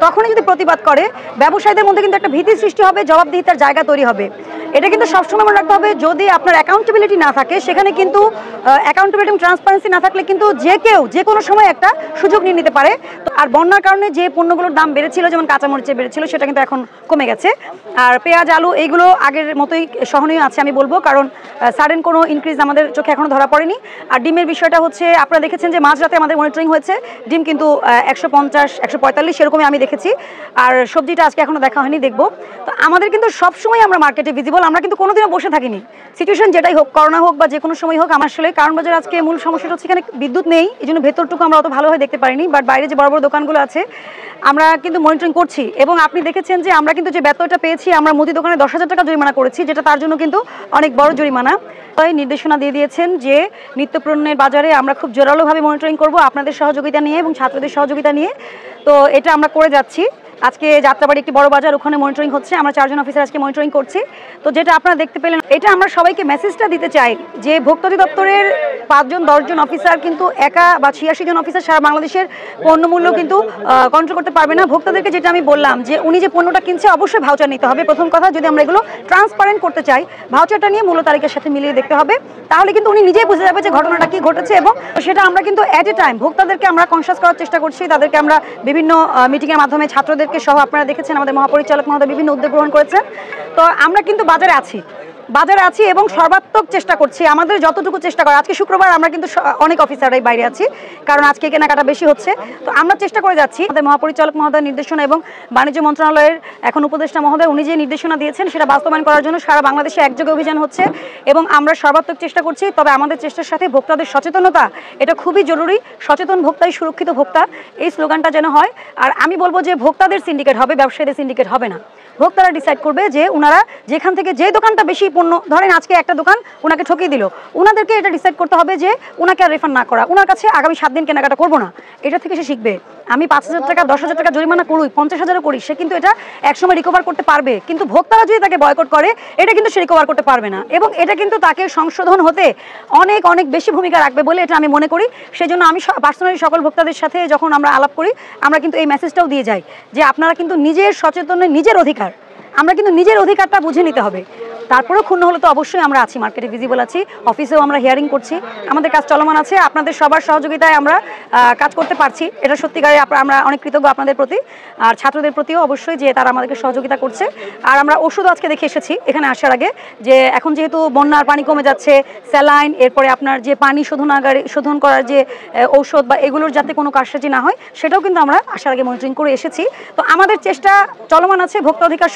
তখনই যদি প্রতিবাদ করে ব্যবসায়ীদের মধ্যে কিন্তু একটা ভীতি সৃষ্টি হবে, জবাবদিহিতার জায়গা তৈরি হবে। এটা কিন্তু সবসময় মনে রাখতে হবে, যদি আপনার অ্যাকাউন্টেবিলিটি না থাকে, সেখানে কিন্তু অ্যাকাউন্টেবিলিটি এবং ট্রান্সপারেন্সি না থাকলে কিন্তু যে কেউ যে কোনো সময় একটা সুযোগ নিয়ে নিতে পারে। আর বন্যার কারণে যে পণ্যগুলোর দাম বেড়েছিল, যেমন কাঁচামরিচে বেড়েছিল, সেটা কিন্তু এখন কমে গেছে। আর পেঁয়াজ, আলু এইগুলো আগের মতোই সহনীয় আছে আমি বলবো, কারণ সাডেন কোনো ইনক্রিজ আমাদের চোখে এখনও ধরা পড়েনি। আর ডিমের বিষয়টা হচ্ছে, আপনারা দেখেছেন যে মাঝরাতে আমাদের মনিটরিং হয়েছে, ডিম কিন্তু 150, 145 সেরকমই আমি দেখেছি। আর সবজিটা আজকে এখনও দেখা হয়নি, দেখবো। তো আমাদের কিন্তু সবসময় আমরা মার্কেটে ভিজিবল, আমরা কিন্তু কোনোদিনও বসে থাকিনি। সিচুয়েশন যেটাই হোক, করোনা হোক বা যে কোনো সময় হোক, আমার আসলে কারণ বাজার আজকে মূল সমস্যাটা হচ্ছে এখানে বিদ্যুৎ নেই, এই জন্য ভেতরটুকু আমরা অত ভালোভাবে দেখতে পারিনি, বাট বাইরে যে বড় বড় দোকানগুলো আছে আমরা কিন্তু মনিটরিং করছি। এবং আপনি দেখেছেন যে আমরা কিন্তু যে বেতনটা পেয়েছি, আমরা মুদি দোকানে 10,000 টাকা জরিমানা করেছি, যেটা তার জন্য কিন্তু অনেক বড় জরিমানা। তাই নির্দেশনা দিয়ে দিয়েছেন যে নিত্যপণ্যের বাজারে আমরা খুব জোরালোভাবে মনিটরিং করব, আপনাদের সহযোগিতা নিয়ে এবং ছাত্রদের সহযোগিতা নিয়ে। তো এটা আমরা করে যাচ্ছি। আজকে যাত্রাবাড়ি একটি বড় বাজার, ওখানে মনিটরিং হচ্ছে, আমরা 4 জন অফিসার আজকে মনিটরিং করছি। তো যেটা আপনারা দেখতে পেলেন, এটা আমরা সবাইকে মেসেজটা দিতে চাই যে ভোক্তা অধিদপ্তরের 5 জন 10 জন অফিসার কিন্তু একা বা 86 জন অফিসার সারা বাংলাদেশের পণ্যমূল্য কিন্তু কন্ট্রোল করতে পারবে না। ভোক্তাদেরকে যেটা আমি বললাম যে উনি যে পণ্যটা কিনছে অবশ্যই ভাউচার নিতে হবে। প্রথম কথা, যদি আমরা এগুলো ট্রান্সপারেন্ট করতে চাই, ভাউচারটা নিয়ে মূল্য তালিকার সাথে মিলিয়ে দেখতে হবে, তাহলে কিন্তু উনি নিজেই বুঝে যাবে যে ঘটনাটা কি ঘটেছে। এবং সেটা আমরা কিন্তু অ্যাট এ টাইম ভোক্তাদেরকে আমরা কনসাস করার চেষ্টা করছি। তাদেরকে আমরা বিভিন্ন মিটিংয়ের মাধ্যমে, ছাত্রদেরকে সহ, আপনারা দেখেছেন আমাদের মহাপরিচালক মহোদয় বিভিন্ন উদ্যোগ গ্রহণ করেছেন। তো আমরা কিন্তু বাজারে আছি এবং সর্বাত্মক চেষ্টা করছি, আমাদের যতটুকু চেষ্টা করা। আজকে শুক্রবার, আমরা কিন্তু অনেক অফিসাররাই বাইরে আছি, কারণ আজকে কেনাকাটা বেশি হচ্ছে। তো আমরা চেষ্টা করে যাচ্ছি, আমাদের মহাপরিচালক মহোদয় নির্দেশনা এবং বাণিজ্য মন্ত্রণালয়ের এখন উপদেষ্টা মহোদয় উনি যে নির্দেশনা দিয়েছেন সেটা বাস্তবায়ন করার জন্য সারা বাংলাদেশে একযোগে অভিযান হচ্ছে এবং আমরা সর্বাত্মক চেষ্টা করছি। তবে আমাদের চেষ্টার সাথে ভোক্তাদের সচেতনতা, এটা খুবই জরুরি। সচেতন ভোক্তাই সুরক্ষিত ভোক্তা, এই স্লোগানটা যেন হয়। আর আমি বলবো যে ভোক্তাদের সিন্ডিকেট হবে, ব্যবসায়ীদের সিন্ডিকেট হবে না। ভোক্তারা ডিসাইড করবে যে ওনারা যেখান থেকে যে দোকানটা বেশি পণ্য, ধরেন আজকে একটা দোকান ওনাকে ঠকিয়ে দিল, ওনাদেরকে এটা ডিসাইড করতে হবে যে ওনাকে আর রিফান্ড না করা, ওনার কাছে আগামী 7 দিন কেনাকাটা করবো না। এটা থেকে সে শিখবে। আমি 5,000 টাকা, 10,000 টাকা জরিমানা করুই, 50,000ও করি, সে কিন্তু এটা একসময় রিকভার করতে পারবে। কিন্তু ভোক্তারা যদি তাকে বয়কট করে, এটা কিন্তু সে রিকভার করতে পারবে না। এবং এটা কিন্তু তাকে সংশোধন হতে অনেক অনেক বেশি ভূমিকা রাখবে বলে এটা আমি মনে করি। সেজন্য আমি পার্সোনালি সকল ভোক্তাদের সাথে যখন আমরা আলাপ করি, আমরা কিন্তু এই মেসেজটাও দিয়ে যাই যে আপনারা কিন্তু নিজের সচেতনের নিজের অধিকার, আমরা কিন্তু নিজের অধিকারটা বুঝে নিতে হবে। তারপরেও ক্ষুণ্ণ হলে তো অবশ্যই আমরা আছি, মার্কেটে ভিজিবল আছি, অফিসেও আমরা হিয়ারিং করছি, আমাদের কাজ চলমান আছে। আপনাদের সবার সহযোগিতায় আমরা কাজ করতে পারছি, এটা সত্যিকারে আমরা অনেক কৃতজ্ঞ আপনাদের প্রতি, আর ছাত্রদের প্রতিও অবশ্যই, যে তারা আমাদেরকে সহযোগিতা করছে। আর আমরা ওষুধ আজকে দেখে এসেছি এখানে আসার আগে, যে এখন যেহেতু বন্যার পানি কমে যাচ্ছে, স্যালাইন, এরপরে আপনার যে পানি শোধন করার যে ঔষধ বা এগুলোর যাতে কোনো কারসাজি না হয়, সেটাও কিন্তু আমরা আসার আগে মনিটরিং করে এসেছি। তো আমাদের চেষ্টা চলমান আছে ভোক্তা অধিকার